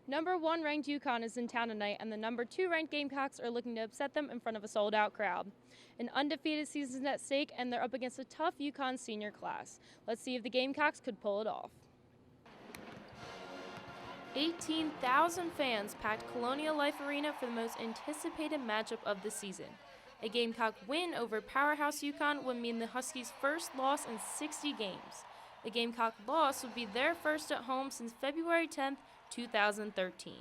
Number 1 ranked UConn is in town tonight, and the number 2 ranked Gamecocks are looking to upset them in front of a sold-out crowd. An undefeated season is at stake, and they're up against a tough UConn senior class. Let's see if the Gamecocks could pull it off. 18,000 fans packed Colonial Life Arena for the most anticipated matchup of the season. A Gamecock win over powerhouse UConn would mean the Huskies' first loss in 60 games. A Gamecock loss would be their first at home since February 10, 2013.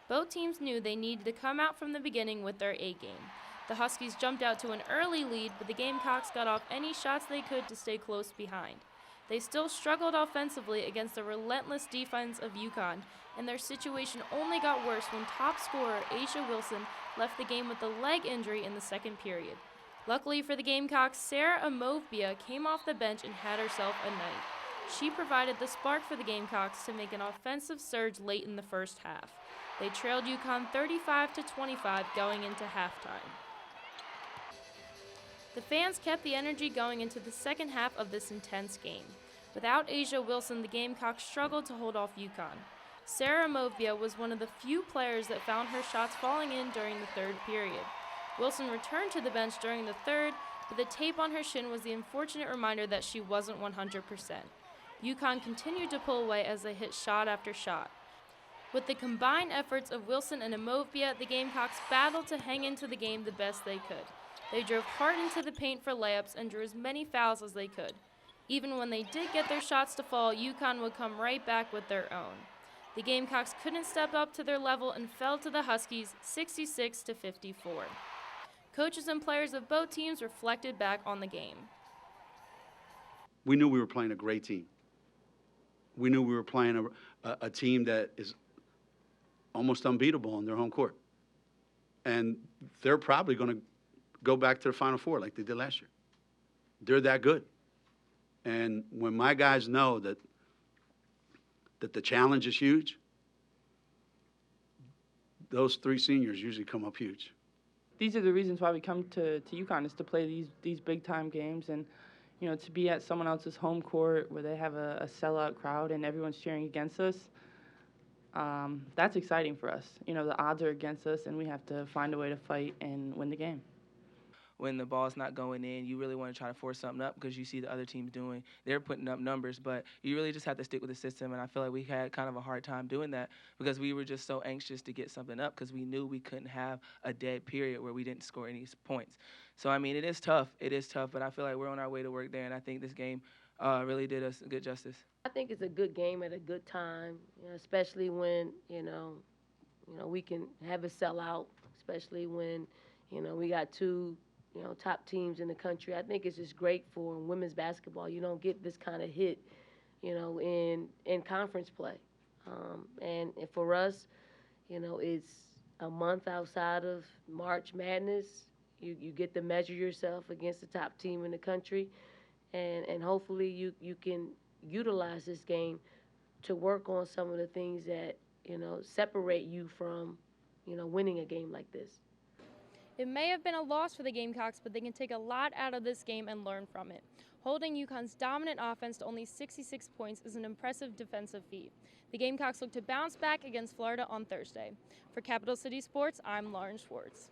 Both teams knew they needed to come out from the beginning with their A game. The Huskies jumped out to an early lead, but the Gamecocks got off any shots they could to stay close behind. They still struggled offensively against the relentless defense of UConn, and their situation only got worse when top scorer Asia Wilson left the game with a leg injury in the second period. Luckily for the Gamecocks, Sarah Amovbia came off the bench and had herself a night. She provided the spark for the Gamecocks to make an offensive surge late in the first half. They trailed UConn 35-25 going into halftime. The fans kept the energy going into the second half of this intense game. Without Asia Wilson, the Gamecocks struggled to hold off UConn. Sarah Amovbia was one of the few players that found her shots falling in during the third period. Wilson returned to the bench during the third, but the tape on her shin was the unfortunate reminder that she wasn't 100%. UConn continued to pull away as they hit shot after shot. With the combined efforts of Wilson and Amovbia, the Gamecocks battled to hang into the game the best they could. They drove hard into the paint for layups and drew as many fouls as they could. Even when they did get their shots to fall, UConn would come right back with their own. The Gamecocks couldn't step up to their level and fell to the Huskies 66-54. Coaches and players of both teams reflected back on the game. We knew we were playing a great team. We knew we were playing a team that is almost unbeatable on their home court. And they're probably going to go back to the Final Four like they did last year. They're that good. And when my guys know that the challenge is huge, those three seniors usually come up huge. These are the reasons why we come to UConn, is to play these big-time games and, you know, to be at someone else's home court where they have a sellout crowd and everyone's cheering against us. That's exciting for us. You know, the odds are against us, and we have to find a way to fight and win the game. When the ball's not going in, you really want to try to force something up because you see the other teams they're putting up numbers, but you really just have to stick with the system, and I feel like we had kind of a hard time doing that because we were just so anxious to get something up because we knew we couldn't have a dead period where we didn't score any points. So, I mean, it is tough, but I feel like we're on our way to work there, and I think this game really did us good justice. I think it's a good game at a good time, you know, especially when, you know, we can have a sellout, especially when, you know, we got two, you know, top teams in the country. I think it's just great for women's basketball. You don't get this kind of hit, you know, in conference play. And for us, you know, it's a month outside of March Madness. You get to measure yourself against the top team in the country, and hopefully you can utilize this game to work on some of the things that, you know, separate you from, you know, winning a game like this. It may have been a loss for the Gamecocks, but they can take a lot out of this game and learn from it. Holding UConn's dominant offense to only 66 points is an impressive defensive feat. The Gamecocks look to bounce back against Florida on Thursday. For Capital City Sports, I'm Lauren Schwartz.